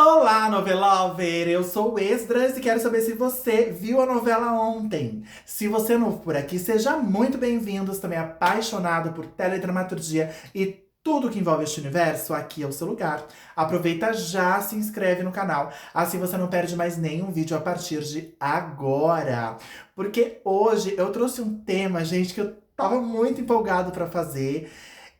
Olá, novelover! Eu sou o Esdras e quero saber se você viu a novela ontem. Se você é novo por aqui, seja muito bem-vindo. Também apaixonado por teledramaturgia e tudo que envolve este universo, aqui é o seu lugar. Aproveita já, se inscreve no canal, assim você não perde mais nenhum vídeo a partir de agora. Porque hoje eu trouxe um tema, gente, que eu tava muito empolgado pra fazer.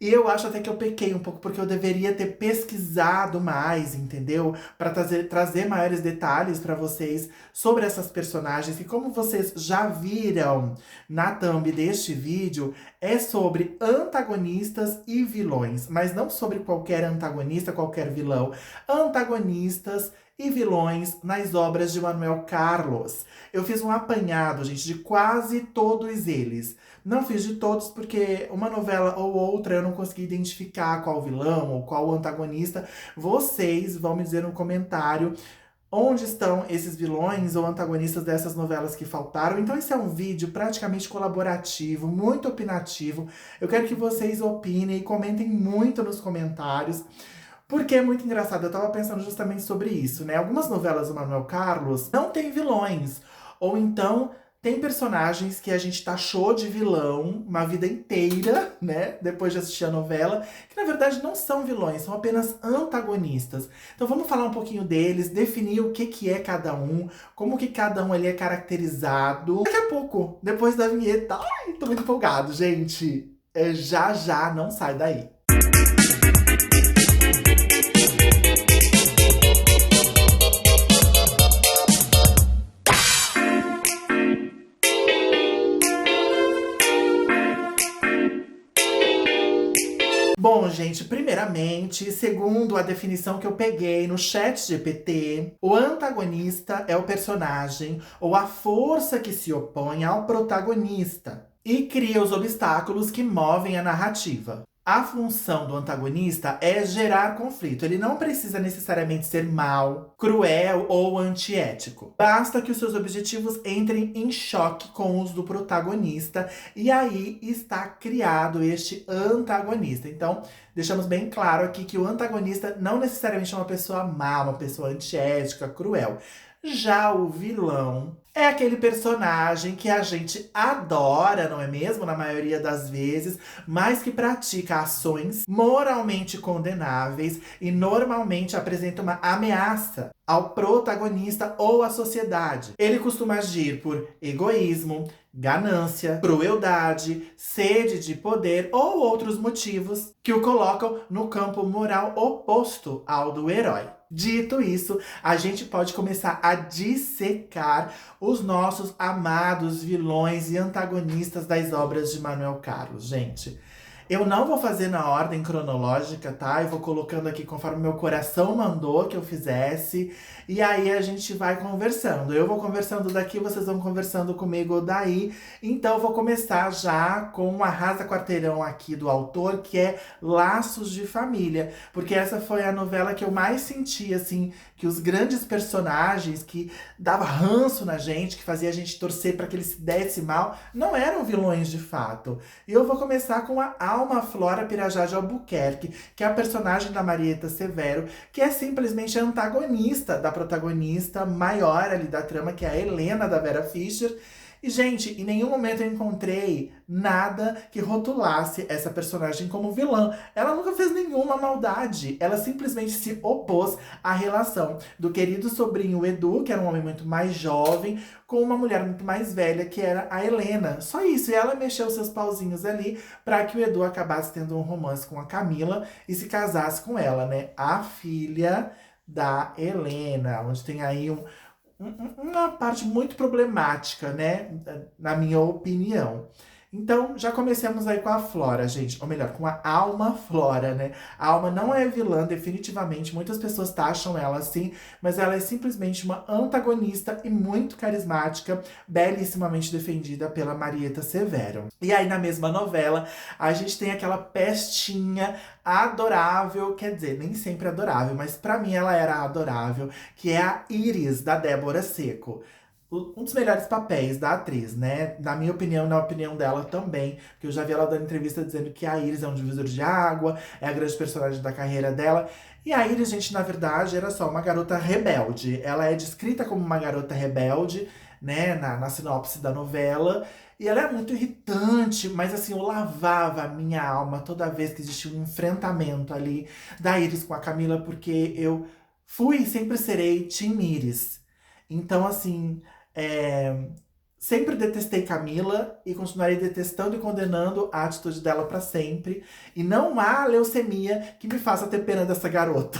E eu acho até que eu pequei um pouco, porque eu deveria ter pesquisado mais, entendeu? Para trazer maiores detalhes para vocês sobre essas personagens. E como vocês já viram na thumb deste vídeo, é sobre antagonistas e vilões. Mas não sobre qualquer antagonista, qualquer vilão. Antagonistas e vilões nas obras de Manuel Carlos. Eu fiz um apanhado, gente, de quase todos eles. Não fiz de todos porque uma novela ou outra eu não consegui identificar qual vilão ou qual antagonista. Vocês vão me dizer no comentário onde estão esses vilões ou antagonistas dessas novelas que faltaram. Então esse é um vídeo praticamente colaborativo, muito opinativo. Eu quero que vocês opinem e comentem muito nos comentários. Porque é muito engraçado, eu tava pensando justamente sobre isso, né? Algumas novelas do Manuel Carlos não tem vilões. Ou então tem personagens que a gente taxou de vilão uma vida inteira, né? Depois de assistir a novela, que na verdade não são vilões, são apenas antagonistas. Então vamos falar um pouquinho deles, definir o que é cada um, como que cada um ali é caracterizado. Daqui a pouco, depois da vinheta. Ai, tô muito empolgado, gente. Já já, não sai daí. Bom, gente, primeiramente, segundo a definição que eu peguei no chat GPT, o antagonista é o personagem ou a força que se opõe ao protagonista e cria os obstáculos que movem a narrativa. A função do antagonista é gerar conflito. Ele não precisa necessariamente ser mau, cruel ou antiético. Basta que os seus objetivos entrem em choque com os do protagonista e aí está criado este antagonista. Então, deixamos bem claro aqui que o antagonista não necessariamente é uma pessoa má, uma pessoa antiética, cruel. Já o vilão é aquele personagem que a gente adora, não é mesmo? Na maioria das vezes, mas que pratica ações moralmente condenáveis e normalmente apresenta uma ameaça ao protagonista ou à sociedade. Ele costuma agir por egoísmo, ganância, crueldade, sede de poder ou outros motivos que o colocam no campo moral oposto ao do herói. Dito isso, a gente pode começar a dissecar os nossos amados vilões e antagonistas das obras de Manuel Carlos, gente. Eu não vou fazer na ordem cronológica, tá? Eu vou colocando aqui conforme meu coração mandou que eu fizesse. E aí a gente vai conversando. Eu vou conversando daqui, vocês vão conversando comigo daí. Então eu vou começar já com um arrasa quarteirão aqui do autor, que é Laços de Família. Porque essa foi a novela que eu mais senti, assim, que os grandes personagens que dava ranço na gente, que fazia a gente torcer para que ele se desse mal, não eram vilões de fato. E eu vou começar com a Alma Flora Pirajá de Albuquerque, que é a personagem da Marieta Severo, que é simplesmente a antagonista da protagonista maior ali da trama, que é a Helena da Vera Fischer. E, gente, em nenhum momento eu encontrei nada que rotulasse essa personagem como vilã. Ela nunca fez nenhuma maldade. Ela simplesmente se opôs à relação do querido sobrinho Edu, que era um homem muito mais jovem, com uma mulher muito mais velha, que era a Helena. Só isso. E ela mexeu seus pauzinhos ali para que o Edu acabasse tendo um romance com a Camila e se casasse com ela, né? A filha da Helena, onde tem aí uma parte muito problemática, né? Na minha opinião. Então, já comecemos aí com a Flora, gente. Ou melhor, com a Alma Flora, né? A Alma não é vilã, definitivamente. Muitas pessoas taxam ela assim, mas ela é simplesmente uma antagonista e muito carismática, belíssimamente defendida pela Marieta Severo. E aí, na mesma novela, a gente tem aquela pestinha adorável, quer dizer, nem sempre adorável, mas pra mim ela era adorável, que é a Iris, da Débora Seco. um dos melhores papéis da atriz, né? Na minha opinião, na opinião dela também. Porque eu já vi ela dando entrevista dizendo que a Iris é um divisor de água, é a grande personagem da carreira dela. E a Iris, gente, na verdade, era só uma garota rebelde. Ela é descrita como uma garota rebelde, né? Na sinopse da novela. E ela é muito irritante, mas assim, eu lavava a minha alma toda vez que existia um enfrentamento ali da Iris com a Camila, porque eu fui e sempre serei Team Iris. Então, assim, é, sempre detestei Camila e continuarei detestando e condenando a atitude dela pra sempre. E não há leucemia que me faça ter pena dessa garota.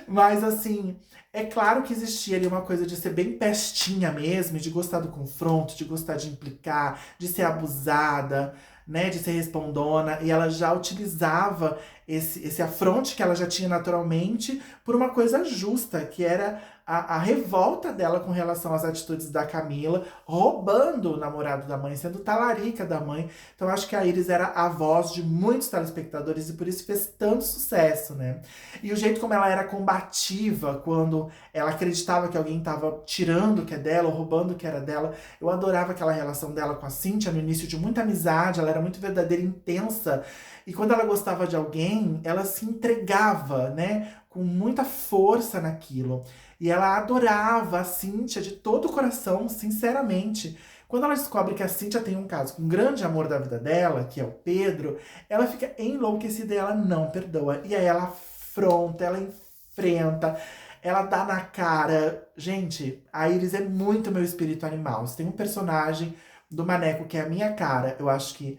Mas assim, é claro que existia ali uma coisa de ser bem pestinha mesmo, de gostar do confronto, de gostar de implicar, de ser abusada, né, de ser respondona, e ela já utilizava esse afronte que ela já tinha naturalmente por uma coisa justa, que era a revolta dela com relação às atitudes da Camila, roubando o namorado da mãe, sendo talarica da mãe. Então acho que a Iris era a voz de muitos telespectadores e por isso fez tanto sucesso, né? E o jeito como ela era combativa quando ela acreditava que alguém estava tirando o que é dela, ou roubando o que era dela. Eu adorava aquela relação dela com a Cíntia no início, de muita amizade, ela era muito verdadeira, intensa. E quando ela gostava de alguém, ela se entregava, né, com muita força naquilo. E ela adorava a Cíntia de todo o coração, sinceramente. Quando ela descobre que a Cíntia tem um caso com um grande amor da vida dela, que é o Pedro, ela fica enlouquecida e ela não perdoa. E aí ela afronta, ela enfrenta, ela dá na cara. Gente, a Iris é muito meu espírito animal. Se tem um personagem do Maneco que é a minha cara, eu acho que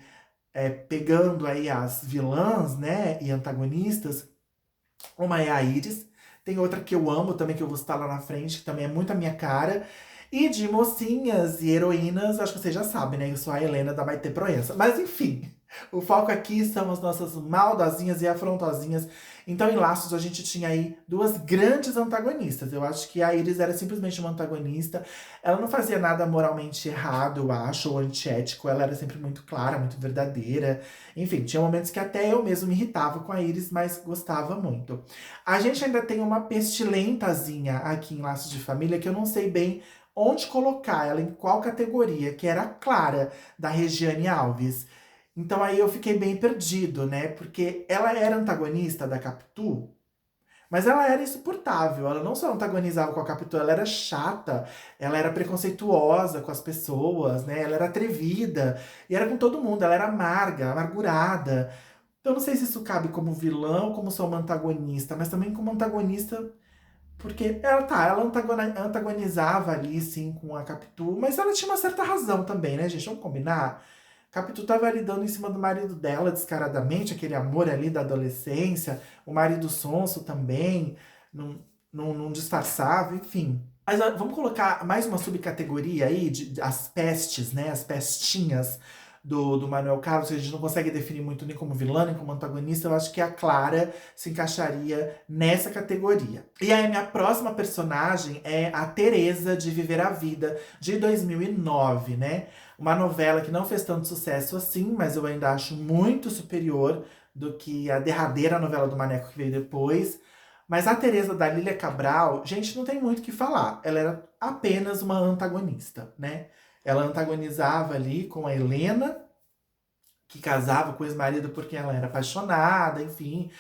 pegando aí as vilãs, né, e antagonistas, uma é a Iris, tem outra que eu amo também, que eu vou citar lá na frente, que também é muito a minha cara. E de mocinhas e heroínas, acho que vocês já sabem, né? Eu sou a Helena da Maitê Proença. Mas enfim, o foco aqui são as nossas maldosinhas e afrontosinhas. Então, em Laços, a gente tinha aí duas grandes antagonistas. Eu acho que a Iris era simplesmente uma antagonista. Ela não fazia nada moralmente errado, eu acho, ou antiético. Ela era sempre muito clara, muito verdadeira. Enfim, tinha momentos que até eu mesmo me irritava com a Iris, mas gostava muito. A gente ainda tem uma pestilentazinha aqui em Laços de Família, que eu não sei bem onde colocar ela, em qual categoria, que era a Clara, da Regiane Alves. Então aí eu fiquei bem perdido, né? Porque ela era antagonista da Capitu, mas ela era insuportável. Ela não só antagonizava com a Capitu, ela era chata, ela era preconceituosa com as pessoas, né? Ela era atrevida, e era com todo mundo, ela era amarga, amargurada. Então não sei se isso cabe como vilã ou como só uma antagonista, mas também como antagonista porque ela antagonizava ali, sim, com a Capitu, mas ela tinha uma certa razão também, né, gente? Vamos combinar? Capitu tava ali dando em cima do marido dela descaradamente, aquele amor ali da adolescência, o marido sonso também, não disfarçava, enfim. Mas vamos colocar mais uma subcategoria aí, as pestes, né? As pestinhas do Manuel Carlos, que a gente não consegue definir muito nem como vilã, nem como antagonista. Eu acho que a Clara se encaixaria nessa categoria. E aí, a minha próxima personagem é a Teresa de Viver a Vida, de 2009, né? Uma novela que não fez tanto sucesso assim, mas eu ainda acho muito superior do que a derradeira novela do Maneco que veio depois. Mas a Teresa da Lília Cabral, gente, não tem muito o que falar. Ela era apenas uma antagonista, né? Ela antagonizava ali com a Helena, que casava com o ex-marido porque ela era apaixonada, enfim.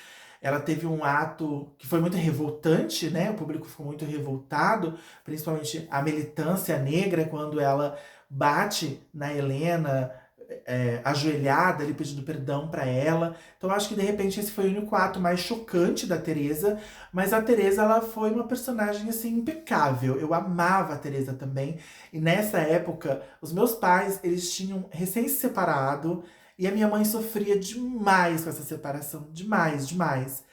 Ela teve um ato que foi muito revoltante, né? O público ficou muito revoltado, principalmente a militância negra, quando ela bate na Helena, ajoelhada, ali pedindo perdão para ela. Então acho que de repente esse foi o único ato mais chocante da Teresa, mas a Teresa ela foi uma personagem assim impecável. Eu amava a Teresa também. E nessa época, os meus pais, eles tinham recém se separado e a minha mãe sofria demais com essa separação, demais, demais.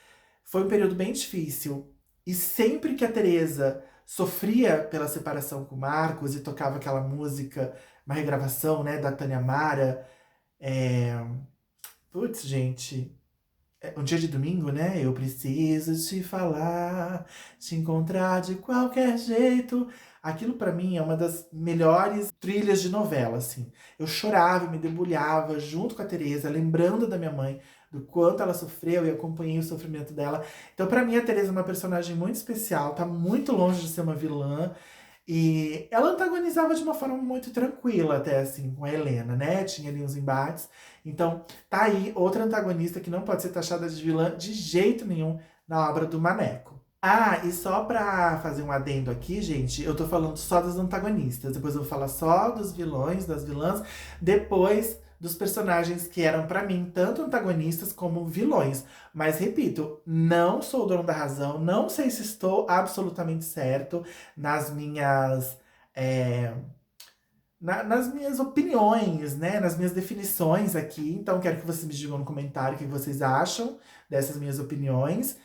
Foi um período bem difícil. E sempre que a Teresa sofria pela separação com o Marcos e tocava aquela música, uma regravação, né, da Tânia Mara, é... Putz, gente, um dia de domingo, né? Eu preciso te falar, te encontrar de qualquer jeito. Aquilo pra mim é uma das melhores trilhas de novela, assim. Eu chorava, me debulhava junto com a Teresa, lembrando da minha mãe, do quanto ela sofreu e acompanhei o sofrimento dela. Então, pra mim, a Teresa é uma personagem muito especial, tá muito longe de ser uma vilã. E ela antagonizava de uma forma muito tranquila, até assim, com a Helena, né? Tinha ali uns embates. Então, tá aí outra antagonista que não pode ser taxada de vilã de jeito nenhum na obra do Maneco. Ah, e só pra fazer um adendo aqui, gente, eu tô falando só dos antagonistas. Depois eu vou falar só dos vilões, das vilãs. Depois dos personagens que eram pra mim tanto antagonistas como vilões. Mas repito, não sou o dono da razão, não sei se estou absolutamente certo nas minhas. é, nas minhas opiniões, né? Nas minhas definições aqui. Então, quero que vocês me digam no comentário o que vocês acham dessas minhas opiniões.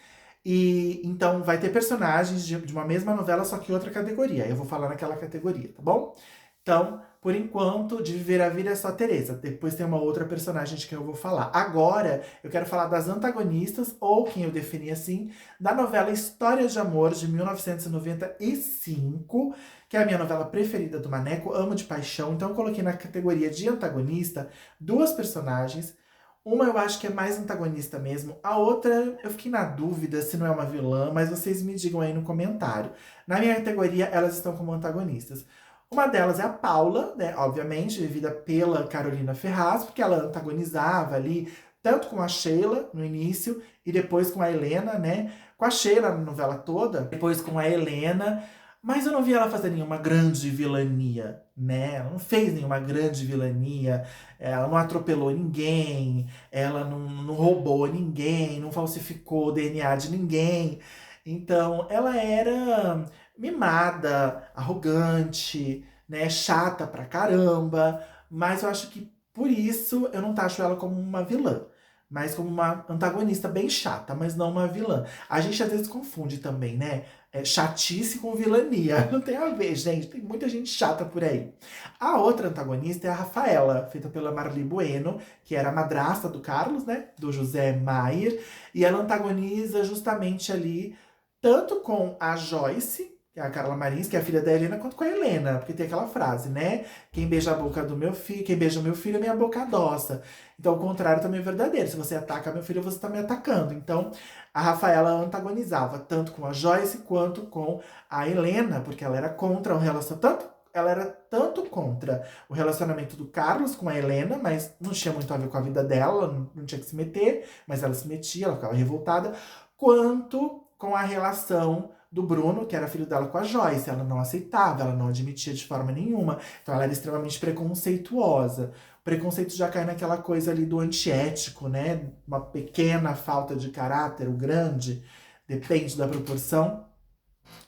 E então vai ter personagens de uma mesma novela, só que outra categoria. Eu vou falar naquela categoria, tá bom? Então, por enquanto, de Viver a Vida é só a Teresa. Depois tem uma outra personagem de quem eu vou falar. Agora, eu quero falar das antagonistas, ou quem eu defini assim, da novela Histórias de Amor, de 1995, que é a minha novela preferida do Maneco, amo de paixão. Então, eu coloquei na categoria de antagonista duas personagens. Uma eu acho que é mais antagonista mesmo, a outra eu fiquei na dúvida se não é uma vilã, mas vocês me digam aí no comentário. Na minha categoria, elas estão como antagonistas. Uma delas é a Paula, né? Obviamente, vivida pela Carolina Ferraz, porque ela antagonizava ali, tanto com a Sheila no início, e depois com a Helena, né? Com a Sheila na novela toda, depois com a Helena. Mas eu não vi ela fazer nenhuma grande vilania, né? Ela não fez nenhuma grande vilania, ela não atropelou ninguém, ela não roubou ninguém, não falsificou o DNA de ninguém. Então, ela era mimada, arrogante, né, chata pra caramba, mas eu acho que por isso eu não taxo ela como uma vilã, mas como uma antagonista bem chata, mas não uma vilã. A gente às vezes confunde também, né? Chatice com vilania. Não tem a ver, gente. Tem muita gente chata por aí. A outra antagonista é a Rafaela, feita pela Marli Bueno, que era a madrasta do Carlos, né? Do José Maier. E ela antagoniza justamente ali tanto com a Joyce, que é a Carla Marins, que é a filha da Helena, quanto com a Helena. Porque tem aquela frase, né? Quem beija a boca do meu filho, quem beija o meu filho, minha boca adoça. Então, o contrário também é verdadeiro. Se você ataca meu filho, você está me atacando. Então, a Rafaela antagonizava tanto com a Joyce quanto com a Helena, porque ela era contra o relacionamento. Ela era tanto contra o relacionamento do Carlos com a Helena, mas não tinha muito a ver com a vida dela, não tinha que se meter, mas ela se metia, ela ficava revoltada, quanto com a relação do Bruno, que era filho dela, com a Joyce. Ela não aceitava, ela não admitia de forma nenhuma. Então ela era extremamente preconceituosa. O preconceito já cai naquela coisa ali do antiético, né? Uma pequena falta de caráter, o grande, depende da proporção.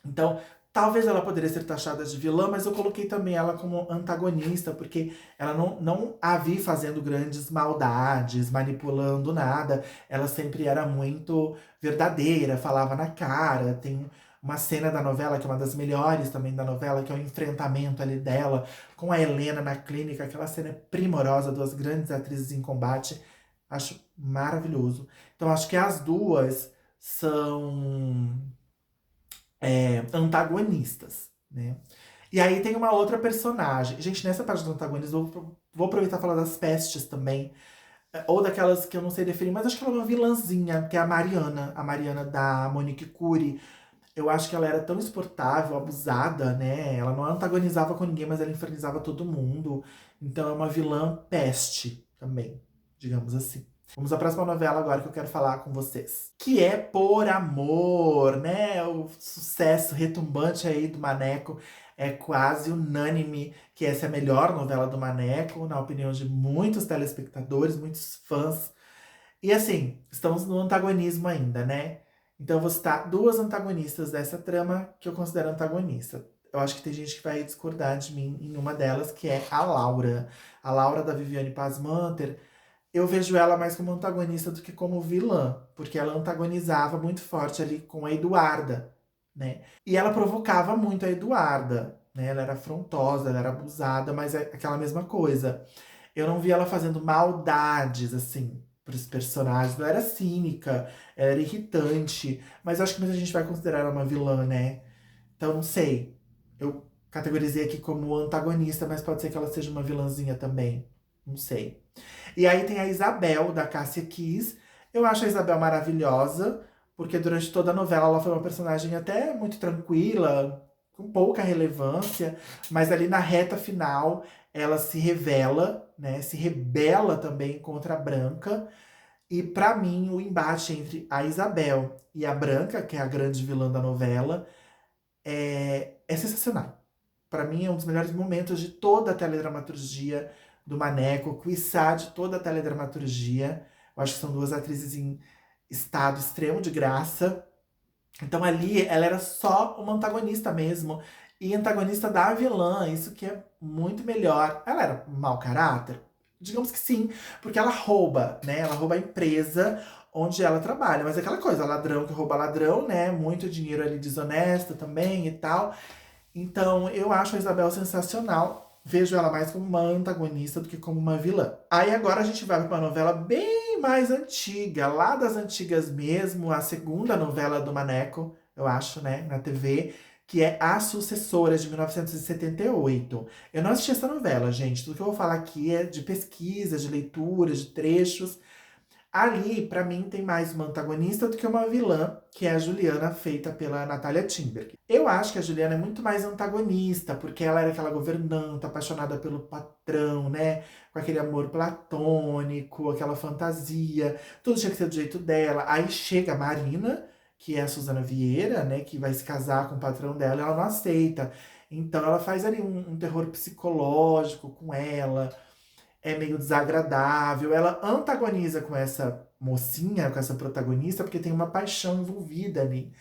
Então, talvez ela poderia ser taxada de vilã, mas eu coloquei também ela como antagonista, porque ela não a vi fazendo grandes maldades, manipulando nada. Ela sempre era muito verdadeira, falava na cara. Tem uma cena da novela, que é uma das melhores também da novela, que é o enfrentamento ali dela com a Helena na clínica. Aquela cena é primorosa, duas grandes atrizes em combate. Acho maravilhoso. Então, acho que as duas são antagonistas, né? E aí tem uma outra personagem. Gente, nessa parte dos antagonistas, vou aproveitar e falar das pestes também. Ou daquelas que eu não sei definir, mas acho que ela é uma vilãzinha, que é a Mariana. A Mariana da Monique Cury. Eu acho que ela era tão insuportável, abusada, né? Ela não antagonizava com ninguém, mas ela infernizava todo mundo. Então é uma vilã peste também, digamos assim. Vamos à próxima novela agora que eu quero falar com vocês. Que é Por Amor, né? O sucesso retumbante aí do Maneco. É quase unânime que essa é a melhor novela do Maneco, na opinião de muitos telespectadores, muitos fãs. E assim, estamos no antagonismo ainda, né? Então eu vou citar duas antagonistas dessa trama que eu considero antagonista. Eu acho que tem gente que vai discordar de mim em uma delas, que é a Laura. A Laura da Viviane Pasmanter. Eu vejo ela mais como antagonista do que como vilã, porque ela antagonizava muito forte ali com a Eduarda, né? E ela provocava muito a Eduarda, né? Ela era afrontosa, ela era abusada, mas é aquela mesma coisa. Eu não vi ela fazendo maldades, assim, pros personagens. Ela era cínica, ela era irritante, mas acho que muita gente vai considerar ela uma vilã, né? Então, não sei. Eu categorizei aqui como antagonista, mas pode ser que ela seja uma vilãzinha também. Não sei. E aí tem a Isabel, da Cássia Kiss. Eu acho a Isabel maravilhosa, porque durante toda a novela ela foi uma personagem até muito tranquila, com pouca relevância, mas ali na reta final ela se revela, né? Se rebela também contra a Branca. E pra mim, o embate entre a Isabel e a Branca, que é a grande vilã da novela, é sensacional. Pra mim, é um dos melhores momentos de toda a teledramaturgia do Maneco, quiçá de toda a teledramaturgia. Eu acho que são duas atrizes em estado extremo de graça. Então ali ela era só uma antagonista mesmo. E antagonista da vilã, isso que é muito melhor. Ela era um mau caráter? Digamos que sim, porque ela rouba, né? Ela rouba a empresa onde ela trabalha. Mas é aquela coisa, ladrão que rouba ladrão, né? Muito dinheiro ali desonesto também e tal. Então eu acho a Isabel sensacional. Vejo ela mais como uma antagonista do que como uma vilã. Aí agora a gente vai para uma novela bem mais antiga, lá das antigas mesmo, a segunda novela do Maneco, eu acho, né, na TV, que é A Sucessora, de 1978. Eu não assisti essa novela, gente. Tudo que eu vou falar aqui é de pesquisa, de leitura, de trechos. Ali, pra mim, tem mais uma antagonista do que uma vilã, que é a Juliana, feita pela Natália Timberg. Eu acho que a Juliana é muito mais antagonista, porque ela era aquela governanta, apaixonada pelo patrão, né? Com aquele amor platônico, aquela fantasia, tudo tinha que ser do jeito dela. Aí chega a Marina, que é a Suzana Vieira, né? Que vai se casar com o patrão dela, e ela não aceita. Então ela faz ali um terror psicológico com ela, é meio desagradável. Ela antagoniza com essa mocinha, com essa protagonista, porque tem uma paixão envolvida ali.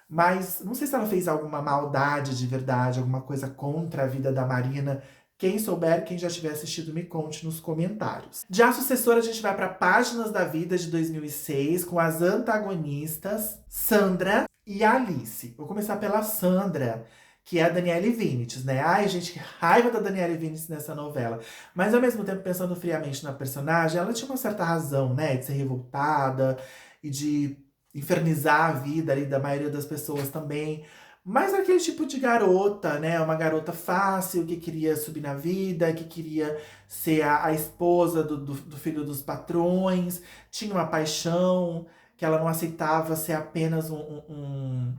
Mas não sei se ela fez alguma maldade de verdade, alguma coisa contra a vida da Marina. Quem souber, quem já tiver assistido, me conte nos comentários. De A Sucessora, a gente vai para Páginas da Vida de 2006, com as antagonistas Sandra e Alice. Vou começar pela Sandra, que é a Daniele Vinitz, né? Ai, gente, que raiva da Daniele Vinitz nessa novela. Mas ao mesmo tempo, pensando friamente na personagem, ela tinha uma certa razão, né? De ser revoltada e de infernizar a vida ali da maioria das pessoas também. Mas aquele tipo de garota, né? Uma garota fácil, que queria subir na vida, que queria ser a esposa do filho dos patrões, tinha uma paixão, que ela não aceitava ser apenas um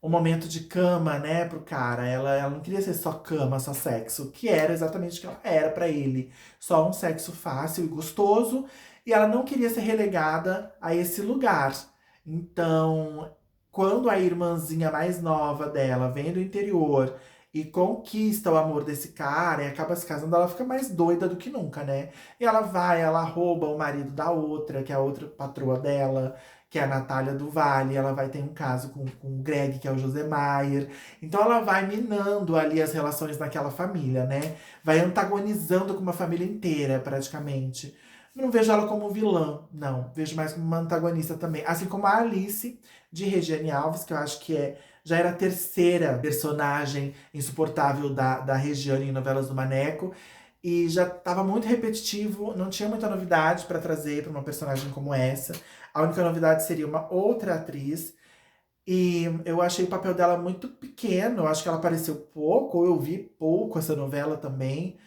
momento de cama, né, pro cara. Ela não queria ser só cama, só sexo, que era exatamente o que ela era pra ele. Só um sexo fácil e gostoso. E ela não queria ser relegada a esse lugar. Então, quando a irmãzinha mais nova dela vem do interior e conquista o amor desse cara e acaba se casando, ela fica mais doida do que nunca, né? E ela vai, ela rouba o marido da outra, que é a outra patroa dela, que é a Natália do Vale. Ela vai ter um caso com o Greg, que é o José Maier. Então ela vai minando ali as relações naquela família, né? Vai antagonizando com uma família inteira, praticamente. Não vejo ela como vilã, não. Vejo mais como uma antagonista também. Assim como a Alice, de Regiane Alves, que eu acho que já era a terceira personagem insuportável da Regiane em Novelas do Maneco. E já estava muito repetitivo, não tinha muita novidade para trazer para uma personagem como essa. A única novidade seria uma outra atriz. E eu achei o papel dela muito pequeno, eu acho que ela apareceu pouco, ou eu vi pouco essa novela também.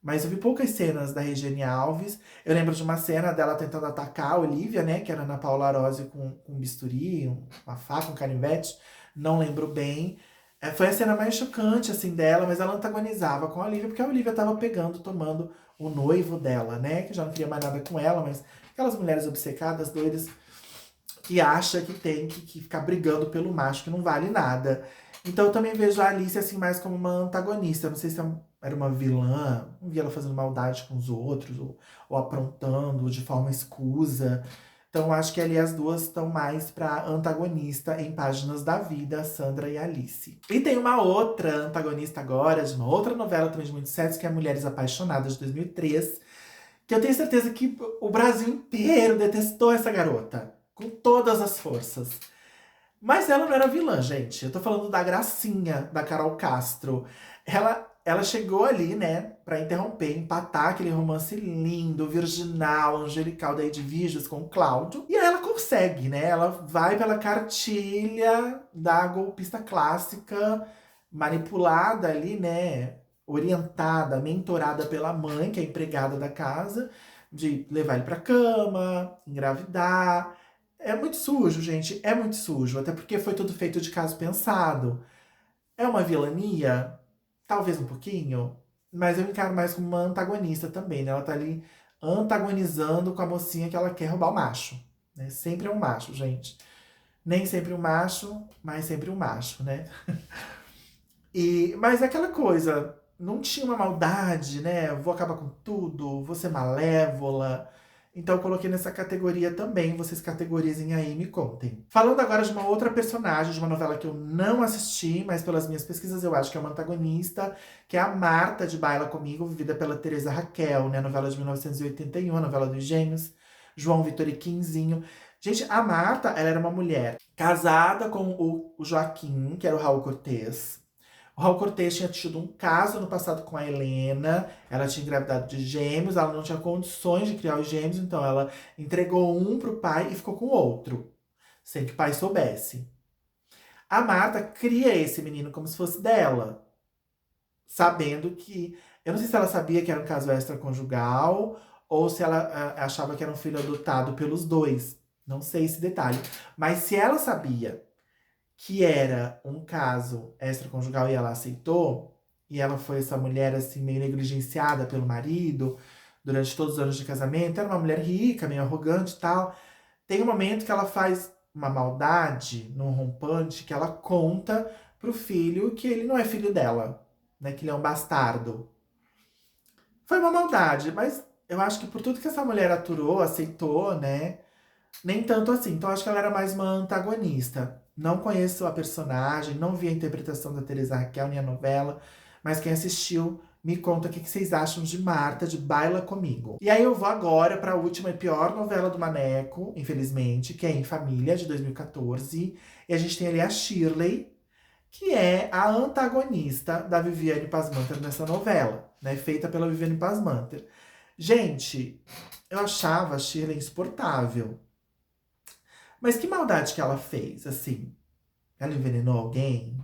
Mas eu vi poucas cenas da Regiane Alves. Eu lembro de uma cena dela tentando atacar a Olivia, né? Que era a Ana Paula Arósio com um bisturi, uma faca, um canivete. Não lembro bem. Foi a cena mais chocante, assim, dela, mas ela antagonizava com a Olivia, porque a Olivia tava pegando, tomando o noivo dela, né? Que já não queria mais nada com ela, mas aquelas mulheres obcecadas, doidas, que acha que tem que ficar brigando pelo macho, que não vale nada. Então eu também vejo a Alice assim mais como uma antagonista. Eu não sei se era uma vilã, não via ela fazendo maldade com os outros, ou aprontando de forma escusa. Então eu acho que ali as duas estão mais pra antagonista em Páginas da Vida, Sandra e Alice. E tem uma outra antagonista agora, de uma outra novela também de muito sucesso, que é Mulheres Apaixonadas, de 2003, que eu tenho certeza que o Brasil inteiro detestou essa garota, com todas as forças. Mas ela não era vilã, gente. Eu tô falando da Gracinha, da Carol Castro. Ela chegou ali, né, pra interromper, empatar aquele romance lindo, virginal, angelical da Edviges com o Cláudio. E aí ela consegue, né? Ela vai pela cartilha da golpista clássica, manipulada ali, né? Orientada, mentorada pela mãe, que é a empregada da casa, de levar ele pra cama, engravidar. É muito sujo, gente. É muito sujo. Até porque foi tudo feito de caso pensado. É uma vilania? Talvez um pouquinho. Mas eu encaro mais como uma antagonista também, né? Ela tá ali antagonizando com a mocinha que ela quer roubar o macho. Né? Sempre é um macho, gente. Nem sempre um macho, mas sempre um macho, né? Mas é aquela coisa, não tinha uma maldade, né? Vou acabar com tudo, vou ser malévola. Então eu coloquei nessa categoria também. Vocês categorizem aí e me contem. Falando agora de uma outra personagem, de uma novela que eu não assisti, mas pelas minhas pesquisas eu acho que é uma antagonista, que é a Marta de Baila Comigo, vivida pela Teresa Raquel, né? Novela de 1981, a novela dos Gêmeos, João Vitor e Quinzinho. Gente, a Marta, ela era uma mulher casada com o Joaquim, que era o Raul Cortez. O Raul Cortez tinha tido um caso no passado com a Helena, ela tinha engravidado de gêmeos, ela não tinha condições de criar os gêmeos, então ela entregou um pro pai e ficou com o outro, sem que o pai soubesse. A Marta cria esse menino como se fosse dela, sabendo que. Eu não sei se ela sabia que era um caso extraconjugal ou se ela achava que era um filho adotado pelos dois. Não sei esse detalhe. Mas se ela sabia que era um caso extraconjugal e ela aceitou, e ela foi essa mulher assim meio negligenciada pelo marido durante todos os anos de casamento, era uma mulher rica, meio arrogante e tal. Tem um momento que ela faz uma maldade num rompante que ela conta pro filho que ele não é filho dela, né, que ele é um bastardo. Foi uma maldade, mas eu acho que por tudo que essa mulher aturou, aceitou, né, nem tanto assim. Então acho que ela era mais uma antagonista. Não conheço a personagem, não vi a interpretação da Teresa Raquel nem a novela, mas quem assistiu me conta o que vocês acham de Marta, de Baila Comigo. E aí eu vou agora para a última e pior novela do Maneco, infelizmente, que é Em Família, de 2014. E a gente tem ali a Shirley, que é a antagonista da Viviane Pasmanter nessa novela, né? Feita pela Viviane Pasmanter. Gente, eu achava a Shirley insuportável. Mas que maldade que ela fez, assim? Ela envenenou alguém?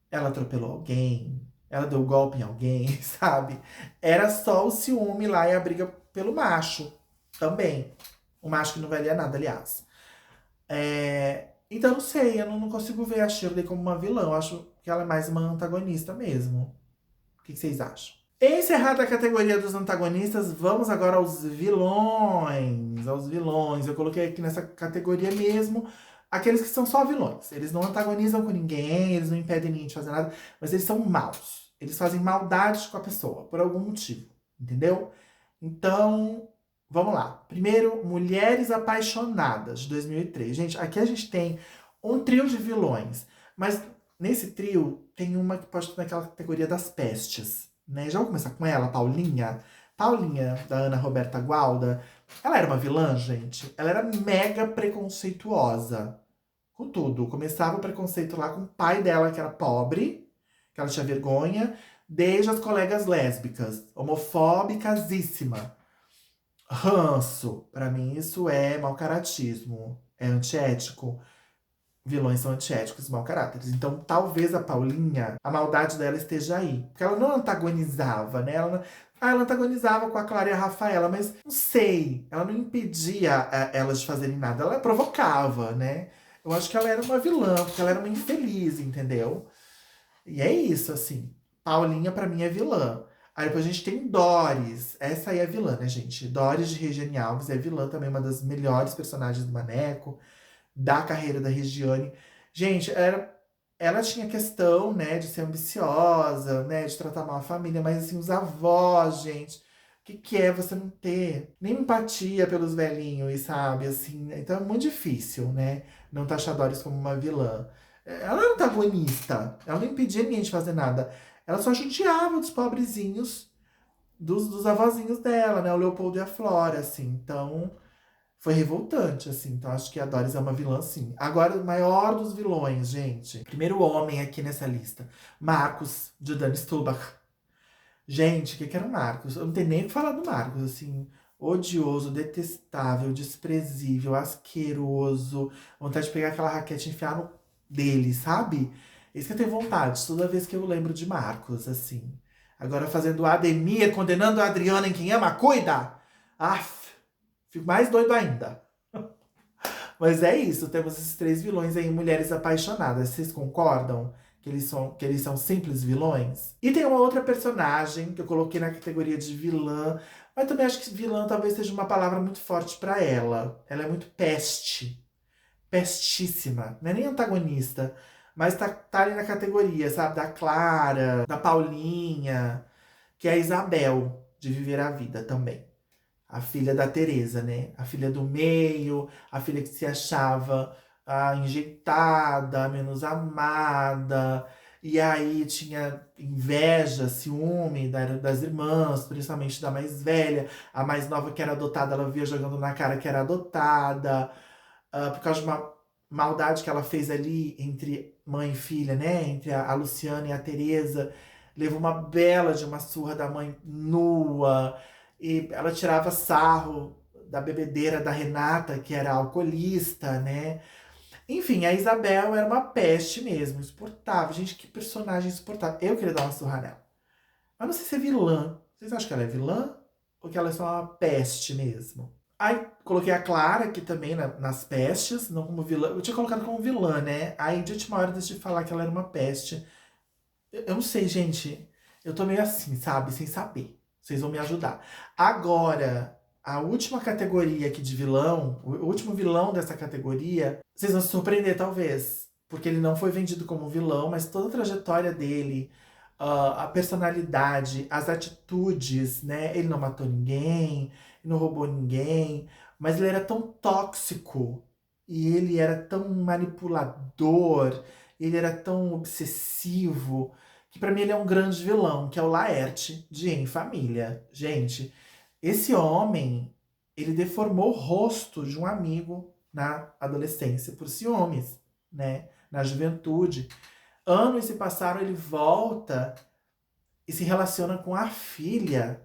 Ela atropelou alguém? Ela deu golpe em alguém, sabe? Era só o ciúme lá e a briga pelo macho também. O macho que não valia nada, aliás. Então, não sei, eu não consigo ver a Shirley como uma vilã. Eu acho que ela é mais uma antagonista mesmo. O que vocês acham? Encerrada a categoria dos antagonistas, vamos agora aos vilões. Aos vilões. Eu coloquei aqui nessa categoria mesmo aqueles que são só vilões. Eles não antagonizam com ninguém, eles não impedem ninguém de fazer nada, mas eles são maus. Eles fazem maldade com a pessoa, por algum motivo. Entendeu? Então, vamos lá. Primeiro, Mulheres Apaixonadas, de 2003. Gente, aqui a gente tem um trio de vilões, mas nesse trio tem uma que pode estar naquela categoria das pestes. Né? Já vou começar com ela, Paulinha. Paulinha, da Ana Roberta Gualda. Ela era uma vilã, gente. Ela era mega preconceituosa. Com tudo. Começava o preconceito lá com o pai dela, que era pobre, que ela tinha vergonha, desde as colegas lésbicas. Homofóbicasíssima. Ranço. Pra mim, isso é mau caratismo. É antiético. Vilões são antiéticos e mau caráteres. Então, talvez a Paulinha, a maldade dela esteja aí. Porque ela não antagonizava, né? Ela antagonizava com a Clara e a Rafaela, mas não sei. Ela não impedia elas de fazerem nada. Ela provocava, né? Eu acho que ela era uma vilã, porque ela era uma infeliz, entendeu? E é isso, assim. Paulinha, pra mim, é vilã. Aí depois a gente tem Doris. Essa aí é vilã, né, gente? Doris de Regiane Alves é vilã também, uma das melhores personagens do Maneco, da carreira da Regiane. Gente, ela tinha questão, né, de ser ambiciosa, né, de tratar mal a família, mas assim, os avós, gente, o que é você não ter nem empatia pelos velhinhos, e sabe, assim, então é muito difícil, né, não taxar Doris como uma vilã. Ela era antagonista, ela não impedia ninguém de fazer nada, ela só judiava dos pobrezinhos, dos avózinhos dela, né, o Leopoldo e a Flora, assim, então foi revoltante, assim. Então acho que a Doris é uma vilã, sim. Agora, o maior dos vilões, gente. Primeiro homem aqui nessa lista. Marcos, de Dani Stubach. Gente, o que era o Marcos? Eu não tenho nem o que falar do Marcos, assim. Odioso, detestável, desprezível, asqueroso. Vontade de pegar aquela raquete e enfiar no dele, sabe? Isso que eu tenho vontade, toda vez que eu lembro de Marcos, assim. Agora fazendo o Ademir, condenando a Adriana em Quem Ama, Cuida! Aff, fico mais doido ainda. Mas é isso, temos esses três vilões aí, Mulheres Apaixonadas. Vocês concordam? que eles são simples vilões. E tem uma outra personagem que eu coloquei na categoria de vilã, mas também acho que vilã talvez seja uma palavra muito forte pra ela. Ela é muito peste, pestíssima, não é nem antagonista, mas tá ali na categoria, sabe? Da Clara, da Paulinha, que é a Isabel, de Viver a Vida também. A filha da Teresa, né? A filha do meio, a filha que se achava enjeitada, menos amada. E aí tinha inveja, ciúme das irmãs, principalmente da mais velha. A mais nova que era adotada, ela via jogando na cara que era adotada. Por causa de uma maldade que ela fez ali entre mãe e filha, né? Entre a Luciana e a Teresa. Levou uma bela de uma surra da mãe nua. E ela tirava sarro da bebedeira da Renata, que era alcoolista, né? Enfim, a Isabel era uma peste mesmo, insuportável. Gente, que personagem insuportável. Eu queria dar uma surra nela. Mas não sei se é vilã. Vocês acham que ela é vilã? Ou que ela é só uma peste mesmo? Aí coloquei a Clara aqui também nas pestes, não como vilã. Eu tinha colocado como vilã, né? Aí de última hora eu decidi falar que ela era uma peste. Eu não sei, gente. Eu tô meio assim, sabe? Sem saber. Vocês vão me ajudar. Agora, a última categoria aqui de vilão, o último vilão dessa categoria, vocês vão se surpreender, talvez. Porque ele não foi vendido como vilão, mas toda a trajetória dele, a personalidade, as atitudes, né? Ele não matou ninguém, ele não roubou ninguém, mas ele era tão tóxico e ele era tão manipulador, ele era tão obsessivo, que pra mim ele é um grande vilão, que é o Laerte de Em Família. Gente, esse homem, ele deformou o rosto de um amigo na adolescência por ciúmes, né? Na juventude. Anos se passaram, ele volta e se relaciona com a filha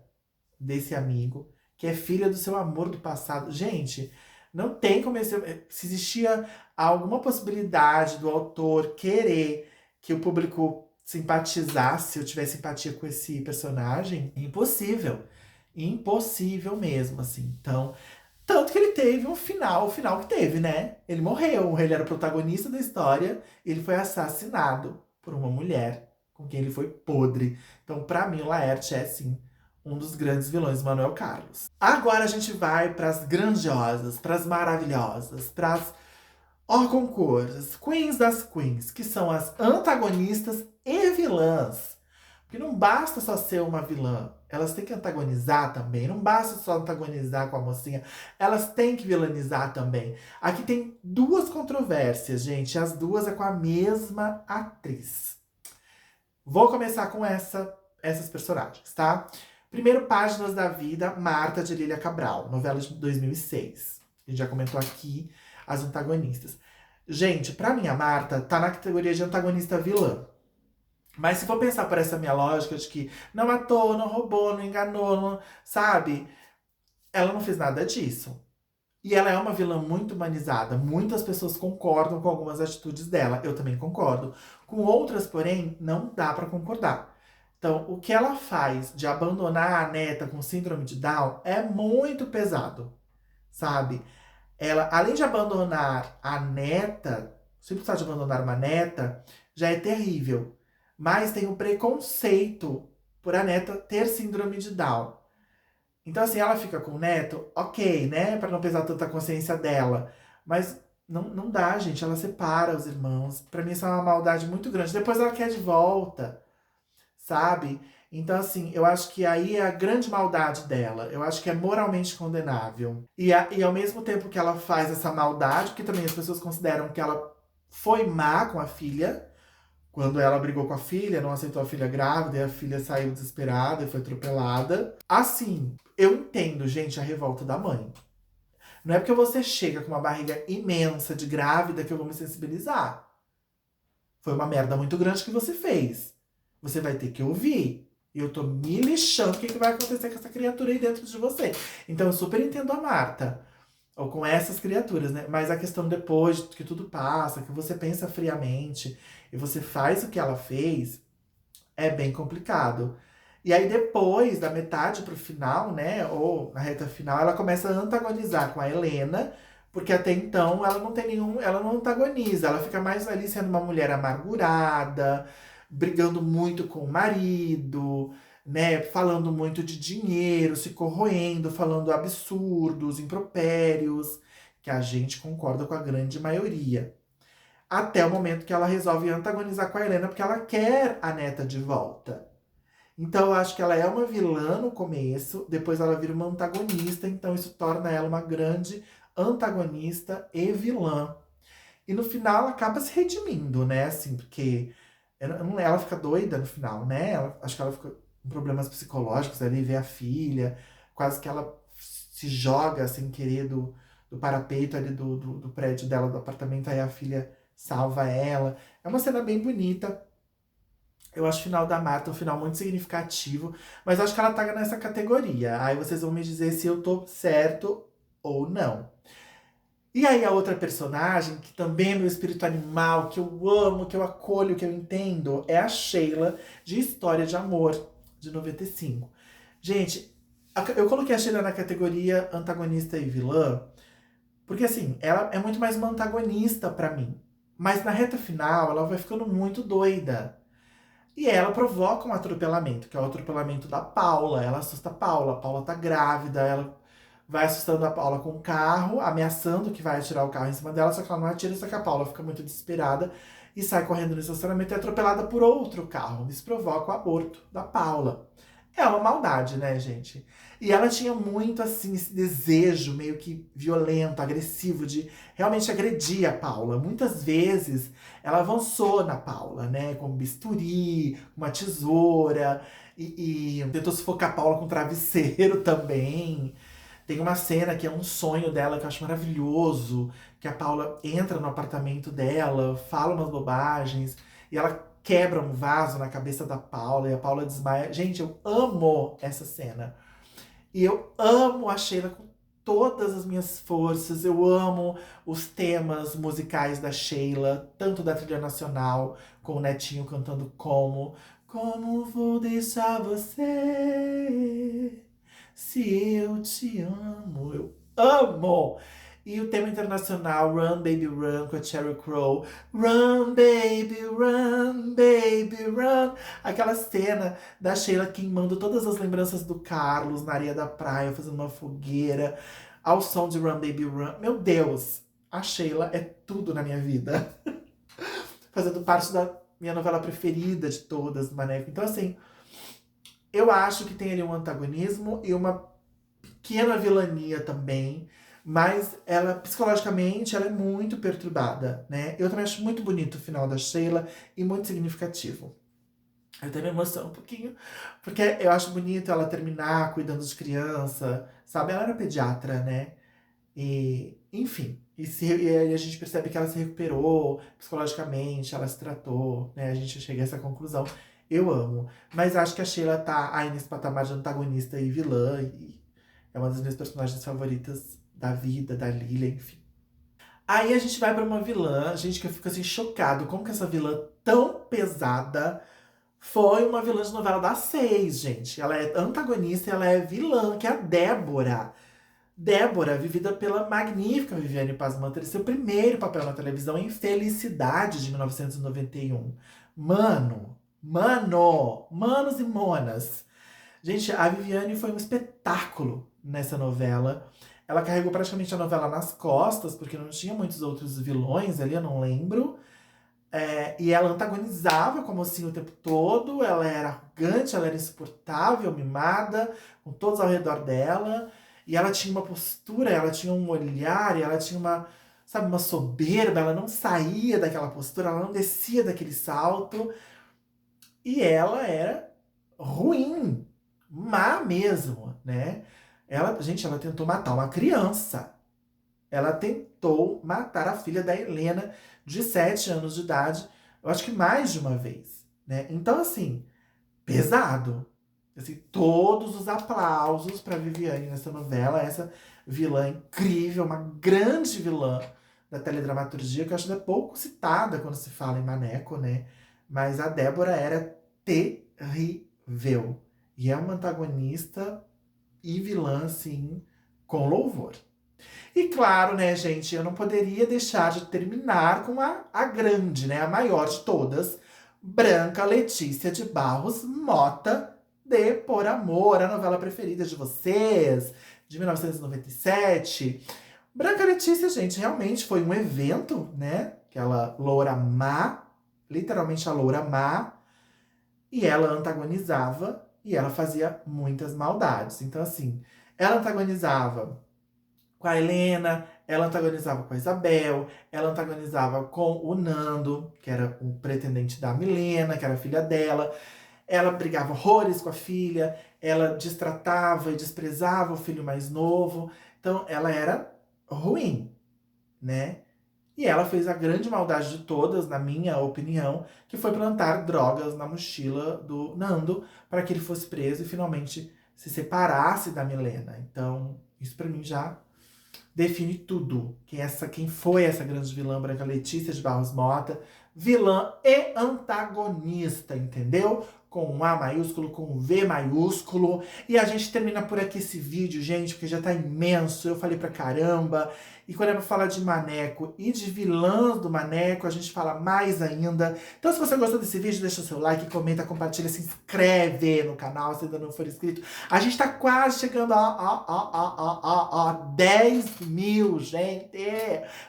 desse amigo, que é filha do seu amor do passado. Gente, não tem como se existia alguma possibilidade do autor querer que o público simpatizasse ou tivesse simpatia com esse personagem, impossível. Impossível mesmo, assim. Então, tanto que ele teve um final, o final que teve, né? Ele morreu, ele era o protagonista da história, ele foi assassinado por uma mulher com quem ele foi podre. Então, pra mim, o Laerte é, sim, um dos grandes vilões, Manuel Carlos. Agora a gente vai pras grandiosas, pras maravilhosas, pras concursos, Queens das Queens, que são as antagonistas e vilãs. Porque não basta só ser uma vilã, elas têm que antagonizar também. Não basta só antagonizar com a mocinha, elas têm que vilanizar também. Aqui tem duas controvérsias, gente. As duas é com a mesma atriz. Vou começar com essas personagens, tá? Primeiro, Páginas da Vida, Marta de Lília Cabral, novela de 2006. A gente já comentou aqui as antagonistas. Gente, pra mim a Marta tá na categoria de antagonista vilã. Mas se for pensar por essa minha lógica de que não matou, não roubou, não enganou, não, sabe? Ela não fez nada disso. E ela é uma vilã muito humanizada. Muitas pessoas concordam com algumas atitudes dela. Eu também concordo. Com outras, porém, não dá pra concordar. Então, o que ela faz de abandonar a neta com síndrome de Down é muito pesado, sabe? Ela, além de abandonar a neta, simples fato de abandonar uma neta, já é terrível. Mas tem o preconceito por a neta ter síndrome de Down. Então, assim, ela fica com o neto, ok, né? Pra não pesar tanta consciência dela. Mas não dá, gente. Ela separa os irmãos. Pra mim, isso é uma maldade muito grande. Depois ela quer de volta, sabe? Então, assim, eu acho que aí é a grande maldade dela. Eu acho que é moralmente condenável. E ao mesmo tempo que ela faz essa maldade, porque também as pessoas consideram que ela foi má com a filha, quando ela brigou com a filha, não aceitou a filha grávida, e a filha saiu desesperada e foi atropelada. Assim, eu entendo, gente, a revolta da mãe. Não é porque você chega com uma barriga imensa de grávida que eu vou me sensibilizar. Foi uma merda muito grande que você fez. Você vai ter que ouvir. E eu tô me lixando o que vai acontecer com essa criatura aí dentro de você. Então eu super entendo a Marta. Ou com essas criaturas, né? Mas a questão depois que tudo passa, que você pensa friamente e você faz o que ela fez, é bem complicado. E aí depois, da metade pro final, né? Ou na reta final, ela começa a antagonizar com a Helena, Porque até então ela não tem nenhum. Ela não antagoniza, ela fica mais ali sendo uma mulher amargurada, brigando muito com o marido, né? Falando muito de dinheiro, se corroendo, falando absurdos, impropérios, que a gente concorda com a grande maioria. Até o momento que ela resolve antagonizar com a Helena, porque ela quer a neta de volta. Então eu acho que ela é uma vilã no começo, depois ela vira uma antagonista, então isso torna ela uma grande antagonista e vilã. E no final ela acaba se redimindo, né? Assim, porque ela fica doida no final, né? Acho que ela fica com problemas psicológicos ali, vê a filha, quase que ela se joga sem querer do parapeito ali do prédio dela, do apartamento, aí a filha salva ela. É uma cena bem bonita. Eu acho o final da Marta um final muito significativo, mas acho que ela tá nessa categoria. Aí vocês vão me dizer se eu tô certo ou não. E aí a outra personagem, que também é meu espírito animal, que eu amo, que eu acolho, que eu entendo, é a Sheila, de História de Amor, de 95. Gente, eu coloquei a Sheila na categoria antagonista e vilã, porque assim, ela é muito mais uma antagonista pra mim. Mas na reta final, ela vai ficando muito doida. E ela provoca um atropelamento, que é o atropelamento da Paula. Ela assusta a Paula tá grávida, ela vai assustando a Paula com o carro, ameaçando que vai atirar o carro em cima dela, só que ela não atira, só que a Paula fica muito desesperada e sai correndo no estacionamento e é atropelada por outro carro. Isso provoca o aborto da Paula. É uma maldade, né, gente? E ela tinha muito, assim, esse desejo meio que violento, agressivo, de realmente agredir a Paula. Muitas vezes ela avançou na Paula, né? Com bisturi, uma tesoura, e tentou sufocar a Paula com travesseiro também. Tem uma cena que é um sonho dela que eu acho maravilhoso, que a Paula entra no apartamento dela, fala umas bobagens, e ela quebra um vaso na cabeça da Paula, e a Paula desmaia. Gente, eu amo essa cena. E eu amo a Sheila com todas as minhas forças. Eu amo os temas musicais da Sheila, tanto da trilha nacional, com o Netinho cantando Como vou deixar você se eu te amo? Eu amo! E o tema internacional, Run Baby Run, com a Sheryl Crow. Run, baby, run. Aquela cena da Sheila queimando todas as lembranças do Carlos na areia da praia, fazendo uma fogueira, ao som de Run Baby Run. Meu Deus, a Sheila é tudo na minha vida. Fazendo parte da minha novela preferida de todas, do Maneco. Então, assim, eu acho que tem ali um antagonismo e uma pequena vilania também. Mas ela, psicologicamente, ela é muito perturbada, né? Eu também acho muito bonito o final da Sheila e muito significativo. Eu até me emociono um pouquinho, porque eu acho bonito ela terminar cuidando de criança, sabe? Ela era pediatra, né? E, enfim, e aí a gente percebe que ela se recuperou psicologicamente, ela se tratou, né? A gente chega a essa conclusão. Eu amo. Mas acho que a Sheila tá aí nesse patamar de antagonista e vilã, e é uma das minhas personagens favoritas da vida, da Lilia, enfim. Aí a gente vai pra uma vilã, gente, que eu fico assim chocado. Como que essa vilã tão pesada foi uma vilã de novela das 6, gente. Ela é antagonista e ela é vilã, que é a Débora. Débora, vivida pela magnífica Viviane Paz Manteiga, seu primeiro papel na televisão em Felicidade, de 1991. Manos e monas. Gente, a Viviane foi um espetáculo nessa novela. Ela carregou praticamente a novela nas costas, porque não tinha muitos outros vilões ali, eu não lembro. E ela antagonizava como assim o tempo todo. Ela era arrogante, ela era insuportável, mimada, com todos ao redor dela. E ela tinha uma postura, ela tinha um olhar, e ela tinha uma, sabe, uma soberba. Ela não saía daquela postura, ela não descia daquele salto. E ela era ruim, má mesmo, né? Gente, ela tentou matar uma criança. Ela tentou matar a filha da Helena, de 7 anos de idade, eu acho que mais de uma vez, né? Então, assim, pesado. Assim, todos os aplausos para Viviane nessa novela, essa vilã incrível, uma grande vilã da teledramaturgia, que eu acho que é pouco citada quando se fala em Maneco, né? Mas a Débora era terrível. E é uma antagonista e vilã, assim, com louvor. E claro, né, gente, eu não poderia deixar de terminar com a grande, né, a maior de todas, Branca Letícia de Barros Mota, de Por Amor, a novela preferida de vocês, de 1997. Branca Letícia, gente, realmente foi um evento, né? Aquela loura má, literalmente a loura má, e ela antagonizava e ela fazia muitas maldades. Então, assim, ela antagonizava com a Helena, ela antagonizava com a Isabel, ela antagonizava com o Nando, que era o pretendente da Milena, que era a filha dela. Ela brigava horrores com a filha, ela destratava e desprezava o filho mais novo. Então, ela era ruim, né? E ela fez a grande maldade de todas, na minha opinião, que foi plantar drogas na mochila do Nando para que ele fosse preso e finalmente se separasse da Milena. Então, isso pra mim já define tudo. Quem foi essa grande vilã Branca Letícia de Barros Mota? Vilã e antagonista, entendeu? Com um A maiúsculo, com um V maiúsculo. E a gente termina por aqui esse vídeo, gente, porque já tá imenso. Eu falei pra caramba. E quando é pra falar de Maneco e de vilãs do Maneco, a gente fala mais ainda. Então, se você gostou desse vídeo, deixa o seu like, comenta, compartilha, se inscreve no canal se ainda não for inscrito. A gente tá quase chegando a 10 mil, gente.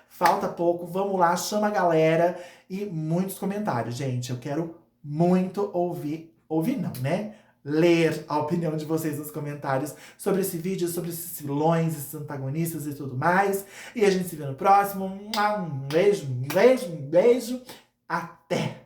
Falta pouco, vamos lá, chama a galera e muitos comentários, gente. Eu quero muito ouvir não, né? Ler a opinião de vocês nos comentários sobre esse vídeo, sobre esses vilões, esses antagonistas e tudo mais. E a gente se vê no próximo. Um beijo, um beijo, um beijo. Até!